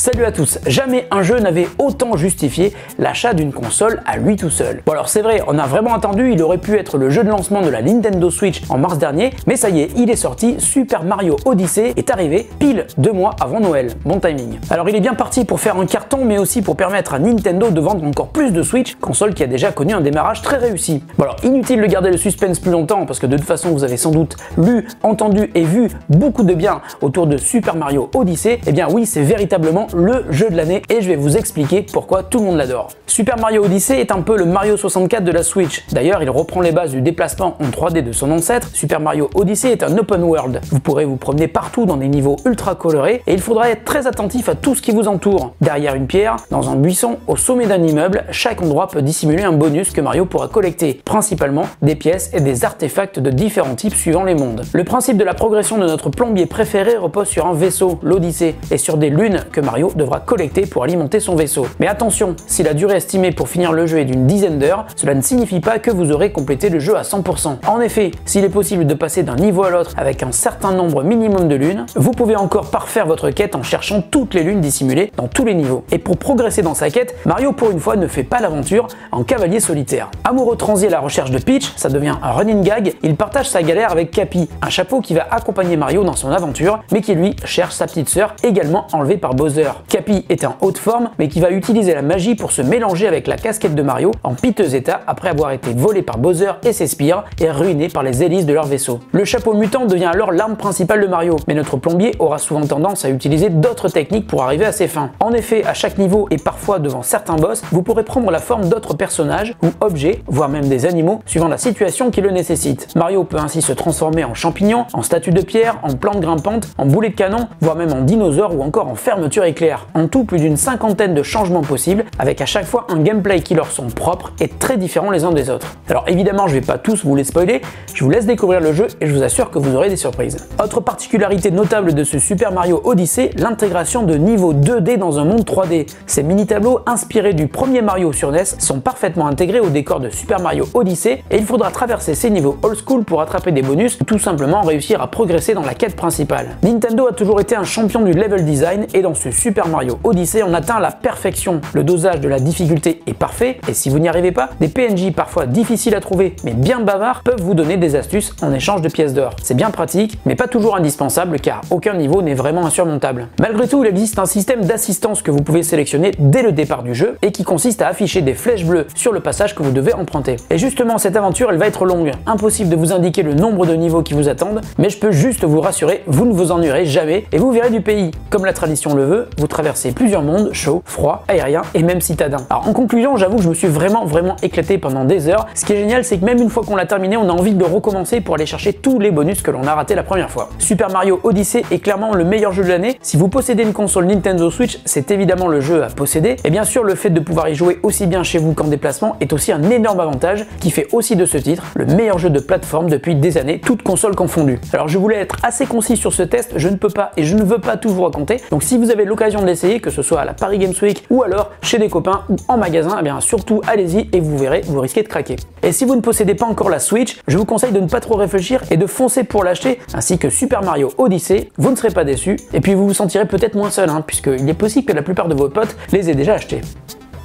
Salut à tous, jamais un jeu n'avait autant justifié l'achat d'une console à lui tout seul. Bon alors c'est vrai, on a vraiment attendu, il aurait pu être le jeu de lancement de la Nintendo Switch en mars dernier, mais ça y est, il est sorti, Super Mario Odyssey est arrivé pile 2 mois avant Noël, bon timing. Alors il est bien parti pour faire un carton, mais aussi pour permettre à Nintendo de vendre encore plus de Switch, console qui a déjà connu un démarrage très réussi. Bon alors inutile de garder le suspense plus longtemps, parce que de toute façon vous avez sans doute lu, entendu et vu beaucoup de bien autour de Super Mario Odyssey. Eh bien oui, c'est véritablement le jeu de l'année et je vais vous expliquer pourquoi tout le monde l'adore. Super Mario Odyssey est un peu le Mario 64 de la Switch. D'ailleurs, il reprend les bases du déplacement en 3D de son ancêtre. Super Mario Odyssey est un open world. Vous pourrez vous promener partout dans des niveaux ultra colorés et il faudra être très attentif à tout ce qui vous entoure. Derrière une pierre, dans un buisson, au sommet d'un immeuble, chaque endroit peut dissimuler un bonus que Mario pourra collecter, principalement des pièces et des artefacts de différents types suivant les mondes. Le principe de la progression de notre plombier préféré repose sur un vaisseau, l'Odyssée, et sur des lunes que Mario devra collecter pour alimenter son vaisseau. Mais attention, si la durée estimée pour finir le jeu est d'une dizaine d'heures, cela ne signifie pas que vous aurez complété le jeu à 100%. En effet, s'il est possible de passer d'un niveau à l'autre avec un certain nombre minimum de lunes, vous pouvez encore parfaire votre quête en cherchant toutes les lunes dissimulées dans tous les niveaux. Et pour progresser dans sa quête, Mario pour une fois ne fait pas l'aventure en cavalier solitaire. Amoureux transi à la recherche de Peach, ça devient un running gag, il partage sa galère avec Cappy, un chapeau qui va accompagner Mario dans son aventure, mais qui lui cherche sa petite sœur également enlevée par Bowser. Cappy est en haute forme, mais qui va utiliser la magie pour se mélanger avec la casquette de Mario en piteux état après avoir été volé par Bowser et ses sbires et ruiné par les hélices de leur vaisseau. Le chapeau mutant devient alors l'arme principale de Mario, mais notre plombier aura souvent tendance à utiliser d'autres techniques pour arriver à ses fins. En effet, à chaque niveau et parfois devant certains boss, vous pourrez prendre la forme d'autres personnages ou objets, voire même des animaux, suivant la situation qui le nécessite. Mario peut ainsi se transformer en champignon, en statue de pierre, en plante grimpante, en boulet de canon, voire même en dinosaure ou encore en fermeture éclair. En tout, plus d'une cinquantaine de changements possibles, avec à chaque fois un gameplay qui leur sont propres et très différents les uns des autres. Alors évidemment, je vais pas tous vous les spoiler, je vous laisse découvrir le jeu et je vous assure que vous aurez des surprises. Autre particularité notable de ce Super Mario Odyssey, l'intégration de niveaux 2D dans un monde 3D. Ces mini-tableaux inspirés du premier Mario sur NES sont parfaitement intégrés au décor de Super Mario Odyssey et il faudra traverser ces niveaux old school pour attraper des bonus ou tout simplement réussir à progresser dans la quête principale. Nintendo a toujours été un champion du level design et dans ce Super Mario Odyssey on atteint la perfection. Le dosage de la difficulté est parfait et si vous n'y arrivez pas, des PNJ parfois difficiles à trouver mais bien bavards peuvent vous donner des astuces en échange de pièces d'or. C'est bien pratique mais pas toujours indispensable car aucun niveau n'est vraiment insurmontable. Malgré tout, il existe un système d'assistance que vous pouvez sélectionner dès le départ du jeu et qui consiste à afficher des flèches bleues sur le passage que vous devez emprunter. Et justement cette aventure elle va être longue, impossible de vous indiquer le nombre de niveaux qui vous attendent, mais je peux juste vous rassurer, vous ne vous ennuierez jamais et vous verrez du pays. Comme la tradition le veut, vous traversez plusieurs mondes, chaud, froid, aérien et même citadin. Alors en conclusion, j'avoue que je me suis vraiment éclaté pendant des heures. Ce qui est génial, c'est que même une fois qu'on l'a terminé, on a envie de le recommencer pour aller chercher tous les bonus que l'on a raté la première fois. Super Mario Odyssey est clairement le meilleur jeu de l'année. Si vous possédez une console Nintendo Switch, c'est évidemment le jeu à posséder. Et bien sûr, le fait de pouvoir y jouer aussi bien chez vous qu'en déplacement est aussi un énorme avantage qui fait aussi de ce titre le meilleur jeu de plateforme depuis des années, toutes consoles confondues. Alors je voulais être assez concis sur ce test, je ne peux pas et je ne veux pas tout vous raconter. Donc si vous avez l'occasion de l'essayer, que ce soit à la Paris Games Week ou alors chez des copains ou en magasin, eh bien surtout allez-y et vous verrez, vous risquez de craquer. Et si vous ne possédez pas encore la Switch, je vous conseille de ne pas trop réfléchir et de foncer pour l'acheter, ainsi que Super Mario Odyssey, vous ne serez pas déçus et puis vous vous sentirez peut-être moins seul, puisqu'il est possible que la plupart de vos potes les aient déjà achetés.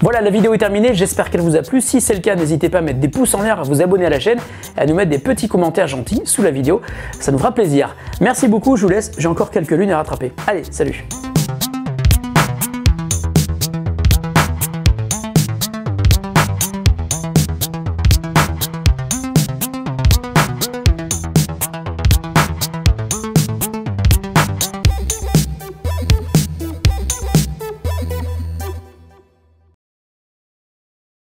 Voilà, la vidéo est terminée, j'espère qu'elle vous a plu. Si c'est le cas, n'hésitez pas à mettre des pouces en l'air, à vous abonner à la chaîne et à nous mettre des petits commentaires gentils sous la vidéo, ça nous fera plaisir. Merci beaucoup, je vous laisse, j'ai encore quelques lunes à rattraper. Allez, salut!